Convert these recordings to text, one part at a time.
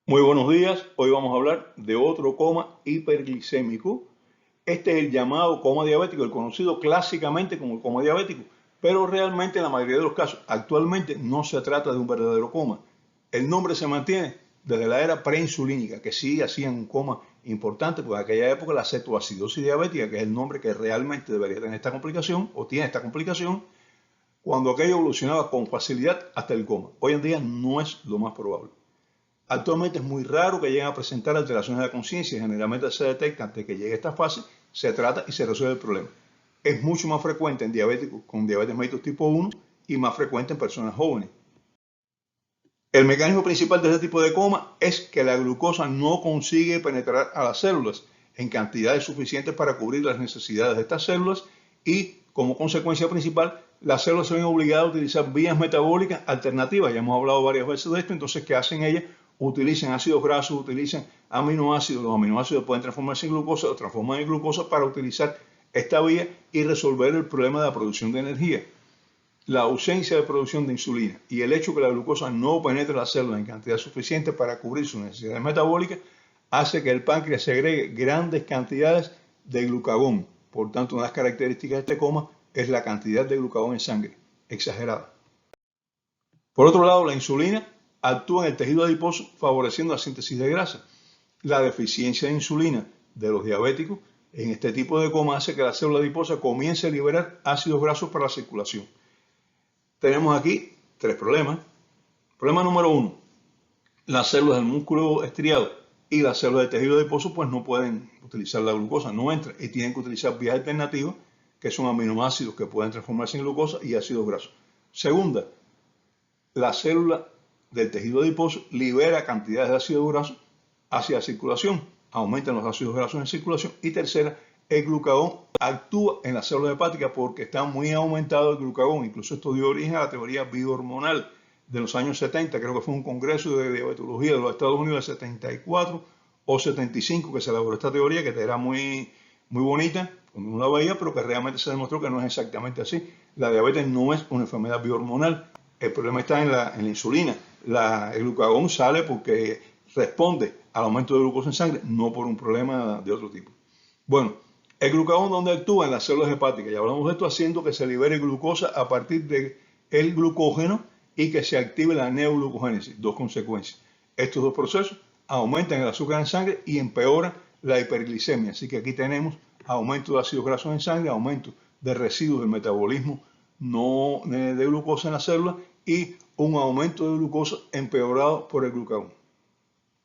Muy buenos días, hoy vamos a hablar de otro coma hiperglicémico. Este es el llamado coma diabético, el conocido clásicamente como el coma diabético, pero realmente en la mayoría de los casos actualmente no se trata de un verdadero coma. El nombre se mantiene desde la era preinsulínica, que sí hacían un coma importante, porque en aquella época la cetoacidosis diabética, que es el nombre que realmente debería tener esta complicación o tiene esta complicación, cuando aquello evolucionaba con facilidad hasta el coma. Hoy en día no es lo más probable. Actualmente es muy raro que lleguen a presentar alteraciones de la conciencia. Generalmente se detecta antes de que llegue esta fase, se trata y se resuelve el problema. Es mucho más frecuente en diabéticos con diabetes mellitus tipo 1 y más frecuente en personas jóvenes. El mecanismo principal de este tipo de coma es que la glucosa no consigue penetrar a las células en cantidades suficientes para cubrir las necesidades de estas células y como consecuencia principal las células se ven obligadas a utilizar vías metabólicas alternativas. Ya hemos hablado varias veces de esto. Entonces, ¿qué hacen ellas? Utilizan ácidos grasos, utilizan aminoácidos. Los aminoácidos pueden transformarse en glucosa, o transforman en glucosa para utilizar esta vía y resolver el problema de la producción de energía. La ausencia de producción de insulina y el hecho que la glucosa no penetre las células en cantidad suficiente para cubrir sus necesidades metabólicas hace que el páncreas segregue grandes cantidades de glucagón. Por tanto, una de las características de este coma es la cantidad de glucagón en sangre, exagerada. Por otro lado, la insulina actúa en el tejido adiposo favoreciendo la síntesis de grasa. La deficiencia de insulina de los diabéticos en este tipo de coma hace que la célula adiposa comience a liberar ácidos grasos para la circulación. Tenemos aquí tres problemas. Problema número uno, las células del músculo estriado y las células del tejido adiposo pues no pueden utilizar la glucosa, no entra y tienen que utilizar vías alternativas que son aminoácidos que pueden transformarse en glucosa y ácidos grasos. Segunda, la célula del tejido adiposo libera cantidades de ácidos grasos hacia la circulación, aumentan los ácidos grasos en circulación. Y tercera, el glucagón actúa en las células hepáticas porque está muy aumentado el glucagón. Incluso esto dio origen a la teoría biohormonal de los años 70, creo que fue un congreso de diabetología de los Estados Unidos de 74 o 75 que se elaboró esta teoría, que era muy bonita cuando uno la veía, pero que realmente se demostró que no es exactamente así. La diabetes no es una enfermedad biohormonal, el problema está en la insulina. El glucagón sale porque responde al aumento de glucosa en sangre, no por un problema de otro tipo. Bueno, el glucagón, ¿dónde actúa? En las células hepáticas. Y hablamos de esto haciendo que se libere glucosa a partir del glucógeno y que se active la neoglucogénesis. Dos consecuencias. Estos dos procesos aumentan el azúcar en sangre y empeoran la hiperglicemia. Así que aquí tenemos aumento de ácidos grasos en sangre, aumento de residuos del metabolismo no de glucosa en la célula y un aumento de glucosa empeorado por el glucagón,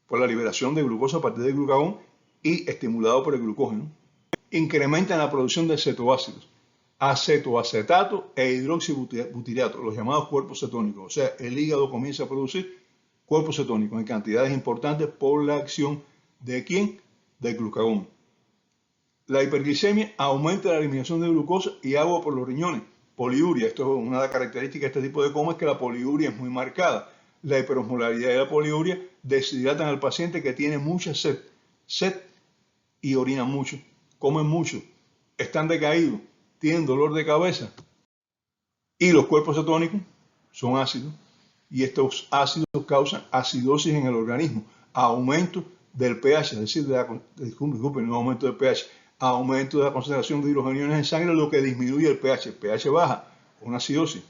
por la liberación de glucosa a partir del glucagón y estimulado por el glucógeno. Incrementan la producción de cetoácidos, acetoacetato e hidroxibutirato, los llamados cuerpos cetónicos. O sea, el hígado comienza a producir cuerpos cetónicos en cantidades importantes por la acción de ¿quién? Del glucagón. La hiperglicemia aumenta la eliminación de glucosa y agua por los riñones. Poliuria, esto es una de las características de este tipo de coma, es que la poliuria es muy marcada. La hiperosmolaridad y la poliuria deshidratan al paciente que tiene mucha sed y orina mucho, comen mucho, están decaídos, tienen dolor de cabeza y los cuerpos cetónicos son ácidos y estos ácidos causan acidosis en el organismo, aumento del pH, es decir, no aumento del pH, aumento de la concentración de hidrogeniones en sangre, lo que disminuye el pH. El pH baja, una acidosis.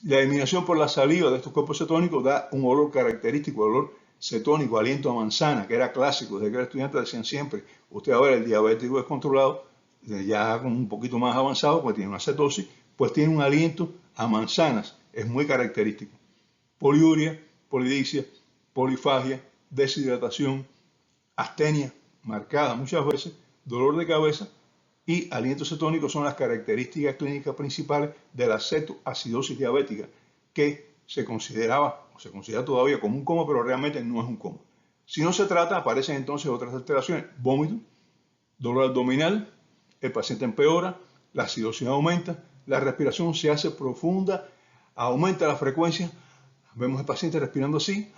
La eliminación por la saliva de estos cuerpos cetónicos da un olor característico, olor cetónico, aliento a manzana, que era clásico. Desde que era estudiante decían siempre, usted a ver, el diabético descontrolado, ya un poquito más avanzado, pues tiene una cetosis, pues tiene un aliento a manzanas, es muy característico. Poliuria, polidipsia, polifagia, deshidratación, astenia marcada muchas veces, dolor de cabeza y aliento cetónico son las características clínicas principales de la cetoacidosis diabética, que se consideraba o se considera todavía como un coma, pero realmente no es un coma. Si no se trata, aparecen entonces otras alteraciones, vómito, dolor abdominal, el paciente empeora, la acidosis aumenta, la respiración se hace profunda, aumenta la frecuencia, vemos al paciente respirando así,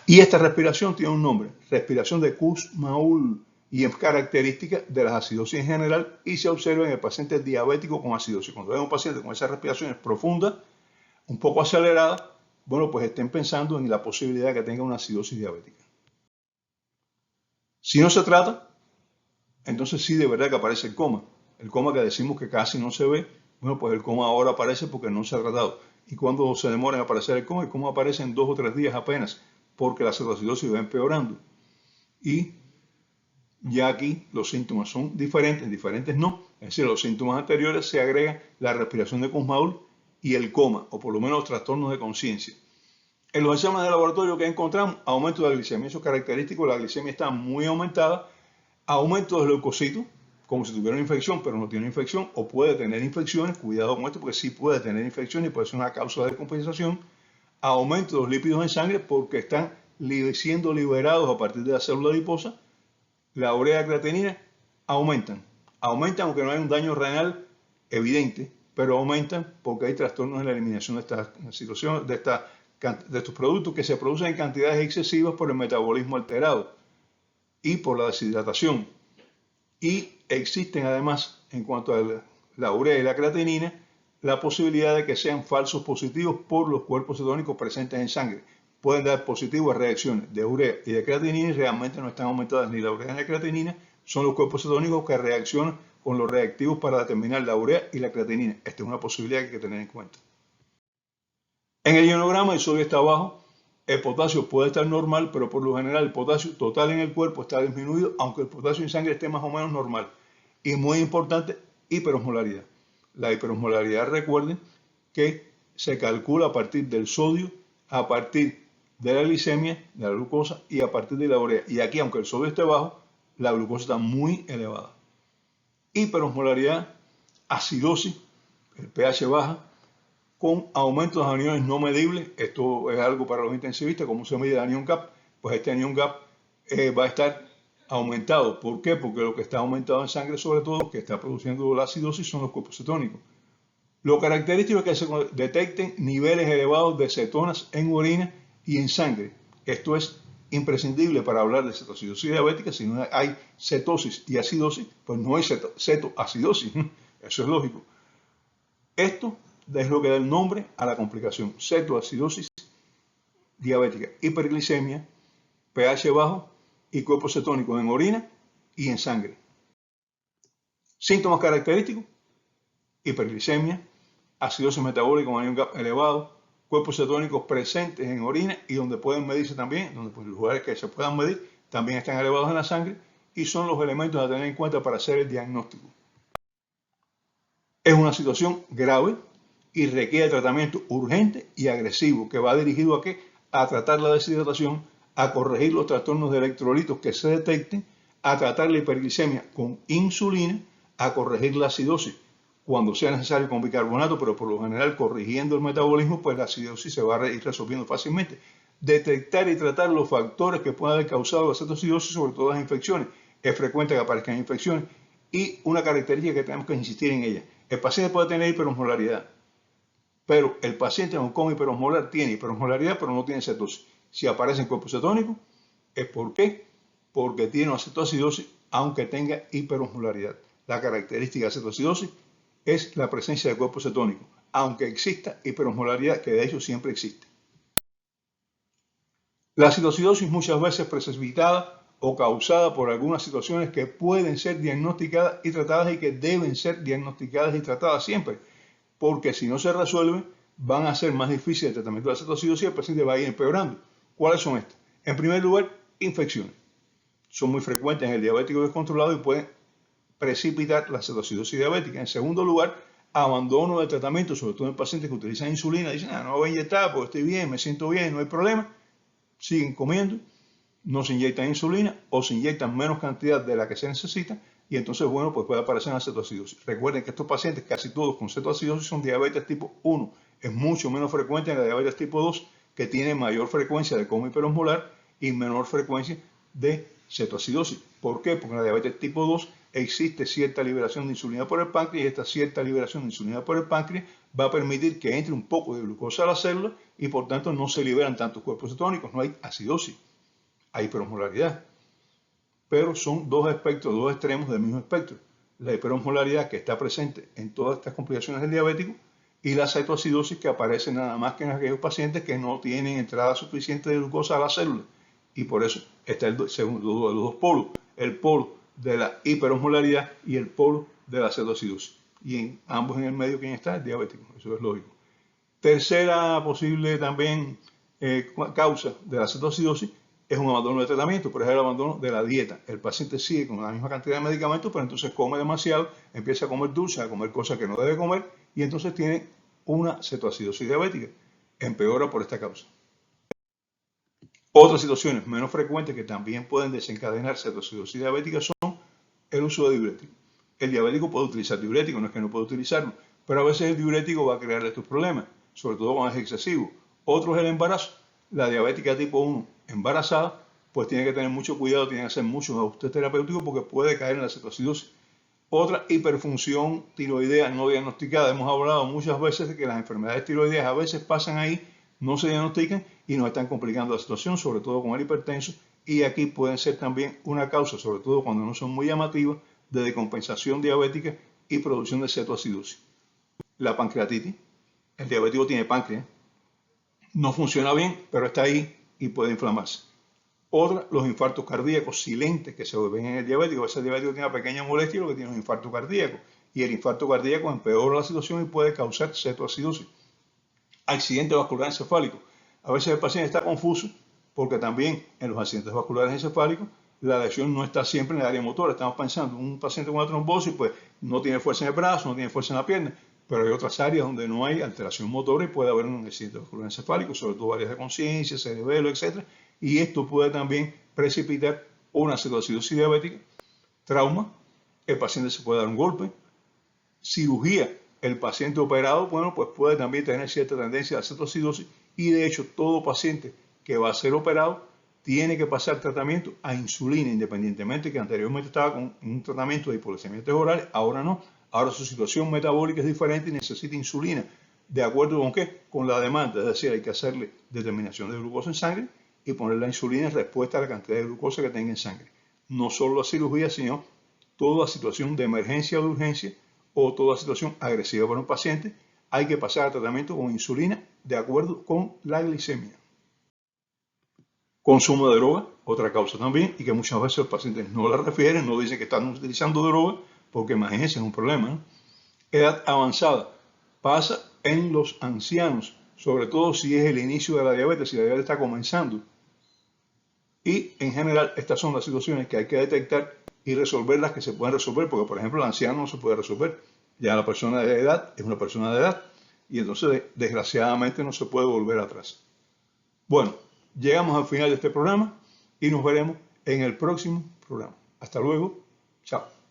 y esta respiración tiene un nombre, respiración de Kussmaul, y es característica de las acidosis en general y se observa en el paciente diabético con acidosis. Cuando vemos un paciente con esas respiraciones profundas, un poco aceleradas, bueno, pues estén pensando en la posibilidad de que tenga una acidosis diabética. Si no se trata, entonces sí de verdad que aparece el coma. El coma que decimos que casi no se ve, bueno, pues el coma ahora aparece porque no se ha tratado. Y cuando se demora en aparecer el coma aparece en 2 o 3 días apenas, porque la cetoacidosis va empeorando. Y ya aquí los síntomas son diferentes no. Es decir, a los síntomas anteriores se agrega la respiración de Kussmaul y el coma, o por lo menos los trastornos de conciencia. En los exámenes de laboratorio que encontramos, aumento de la glicemia. Eso es característico, la glicemia está muy aumentada. Aumento de leucocitos, como si tuviera una infección, pero no tiene infección, o puede tener infecciones. Cuidado con esto, porque sí puede tener infecciones y puede ser una causa de descompensación. Aumento de los lípidos en sangre, porque están siendo liberados a partir de la célula adiposa. La urea y la creatinina aumentan. Aumentan aunque no hay un daño renal evidente, pero aumentan porque hay trastornos en la eliminación de estas situaciones, de estos productos que se producen en cantidades excesivas por el metabolismo alterado y por la deshidratación. Y existen además, en cuanto a la urea y la creatinina, la posibilidad de que sean falsos positivos por los cuerpos cetónicos presentes en sangre. Pueden dar positivas reacciones de urea y de creatinina y realmente no están aumentadas ni la urea ni la creatinina. Son los cuerpos cetónicos que reaccionan con los reactivos para determinar la urea y la creatinina. Esta es una posibilidad que hay que tener en cuenta. En el ionograma el sodio está bajo. El potasio puede estar normal, pero por lo general el potasio total en el cuerpo está disminuido, aunque el potasio en sangre esté más o menos normal. Y muy importante, hiperosmolaridad. La hiperosmolaridad, recuerden que se calcula a partir del sodio, a partir de la glicemia, de la glucosa y a partir de la urea. Y aquí, aunque el sodio esté bajo, la glucosa está muy elevada. Hiperosmolaridad, acidosis, el pH baja, con aumentos de aniones no medibles. Esto es algo para los intensivistas, como se mide el anion gap. Pues este anion gap va a estar aumentado. ¿Por qué? Porque lo que está aumentado en sangre, sobre todo, que está produciendo la acidosis, son los cuerpos cetónicos. Lo característico es que se detecten niveles elevados de cetonas en orina y en sangre. Esto es imprescindible para hablar de cetoacidosis diabética. Si no hay cetosis y acidosis, pues no hay cetoacidosis. Eso es lógico. Esto es lo que da el nombre a la complicación: cetoacidosis diabética, hiperglicemia, pH bajo y cuerpos cetónicos en orina y en sangre. Síntomas característicos: hiperglicemia, acidosis metabólica con anion gap elevado, cuerpos cetónicos presentes en orina y donde pueden medirse también, donde pues, los lugares que se puedan medir también están elevados en la sangre y son los elementos a tener en cuenta para hacer el diagnóstico. Es una situación grave y requiere tratamiento urgente y agresivo que va dirigido a ¿qué? A tratar la deshidratación, a corregir los trastornos de electrolitos que se detecten, a tratar la hiperglicemia con insulina, a corregir la acidosis cuando sea necesario con bicarbonato, pero por lo general corrigiendo el metabolismo, pues la acidosis se va a ir resolviendo fácilmente. Detectar y tratar los factores que puedan haber causado la cetoacidosis, sobre todo las infecciones. Es frecuente que aparezcan infecciones y una característica que tenemos que insistir en ella: el paciente puede tener hiperosmolaridad, pero el paciente con coma hiperosmolar tiene hiperosmolaridad, pero no tiene cetosis. Si aparece en cuerpo cetónico, ¿es por qué? Porque tiene una cetoacidosis, aunque tenga hiperosmolaridad. La característica de cetoacidosis es la presencia de cuerpo cetónico, aunque exista hiperosmolaridad, que de hecho siempre existe. La cetoacidosis muchas veces precipitada o causada por algunas situaciones que pueden ser diagnosticadas y tratadas y que deben ser diagnosticadas y tratadas siempre, porque si no se resuelven van a ser más difíciles el tratamiento de la cetoacidosis y el paciente va a ir empeorando. ¿Cuáles son estas? En primer lugar, infecciones. Son muy frecuentes en el diabético descontrolado y pueden precipitar la cetoacidosis diabética. En segundo lugar, abandono del tratamiento, sobre todo en pacientes que utilizan insulina. Dicen, no voy a inyectar porque estoy bien, me siento bien, no hay problema. Siguen comiendo, no se inyectan insulina o se inyectan menos cantidad de la que se necesita y entonces, bueno, pues puede aparecer una cetoacidosis. Recuerden que estos pacientes, casi todos con cetoacidosis, son diabetes tipo 1. Es mucho menos frecuente en la diabetes tipo 2, que tiene mayor frecuencia de coma hiperosmolar y menor frecuencia de cetoacidosis. ¿Por qué? Porque en la diabetes tipo 2 existe cierta liberación de insulina por el páncreas y esta cierta liberación de insulina por el páncreas va a permitir que entre un poco de glucosa a la célula y por tanto no se liberan tantos cuerpos cetónicos, no hay acidosis, hay hiperosmolaridad. Pero son dos espectros, dos extremos del mismo espectro. La hiperosmolaridad que está presente en todas estas complicaciones del diabético y la cetoacidosis, que aparece nada más que en aquellos pacientes que no tienen entrada suficiente de glucosa a la célula. Y por eso está el segundo de los dos polos, el polo de la hiperosmolaridad y el polo de la cetoacidosis. Y en ambos en el medio, ¿quién está? El diabético, eso es lógico. Tercera posible también causa de la cetoacidosis es un abandono de tratamiento, pero es el abandono de la dieta. El paciente sigue con la misma cantidad de medicamentos, pero entonces come demasiado, empieza a comer dulce, a comer cosas que no debe comer, y entonces tiene una cetoacidosis diabética. Empeora por esta causa. Otras situaciones menos frecuentes que también pueden desencadenar cetoacidosis diabética son el uso de diuréticos. El diabético puede utilizar diuréticos, no es que no pueda utilizarlo, pero a veces el diurético va a crear estos problemas, sobre todo cuando es excesivo. Otro es el embarazo. La diabética tipo 1 embarazada, pues tiene que tener mucho cuidado, tiene que hacer muchos ajustes terapéuticos porque puede caer en la cetoacidosis. Otra, hiperfunción tiroidea no diagnosticada. Hemos hablado muchas veces de que las enfermedades tiroideas a veces pasan ahí, no se diagnostican y nos están complicando la situación, sobre todo con el hipertenso. Y aquí pueden ser también una causa, sobre todo cuando no son muy llamativas, de decompensación diabética y producción de cetoacidosis. La pancreatitis. El diabético tiene páncreas. No funciona bien, pero está ahí y puede inflamarse. Otra, los infartos cardíacos silentes que se ven en el diabético. Ese diabético tiene una pequeña molestia y lo que tiene es un infarto cardíaco. Y el infarto cardíaco empeora la situación y puede causar cetoacidosis. Accidente vascular encefálico. A veces el paciente está confuso porque también en los accidentes vasculares encefálicos la lesión no está siempre en el área motora. Estamos pensando, un paciente con una trombosis pues no tiene fuerza en el brazo, no tiene fuerza en la pierna, pero hay otras áreas donde no hay alteración motora y puede haber un accidente vascular encefálico, sobre todo áreas de conciencia, cerebelo, etc. Y esto puede también precipitar una cetoacidosis diabética, trauma, el paciente se puede dar un golpe, cirugía, el paciente operado, bueno, pues puede también tener cierta tendencia a cetoacidosis y de hecho todo paciente que va a ser operado tiene que pasar tratamiento a insulina, independientemente que anteriormente estaba con un tratamiento de hipoglucemiantes orales, ahora no. Ahora su situación metabólica es diferente y necesita insulina. ¿De acuerdo con qué? Con la demanda, es decir, hay que hacerle determinación de glucosa en sangre y poner la insulina en respuesta a la cantidad de glucosa que tenga en sangre. No solo la cirugía, sino toda situación de emergencia o de urgencia o toda situación agresiva para un paciente, hay que pasar a tratamiento con insulina de acuerdo con la glicemia. Consumo de droga, otra causa también, y que muchas veces los pacientes no la refieren, no dicen que están utilizando droga, porque imagínense, es un problema, ¿no? Edad avanzada, pasa en los ancianos, sobre todo si es el inicio de la diabetes, si la diabetes está comenzando. Y en general estas son las situaciones que hay que detectar y resolver las que se pueden resolver, porque por ejemplo el anciano no se puede resolver. Ya la persona de edad es una persona de edad y entonces desgraciadamente no se puede volver atrás. Bueno, llegamos al final de este programa y nos veremos en el próximo programa. Hasta luego. Chao.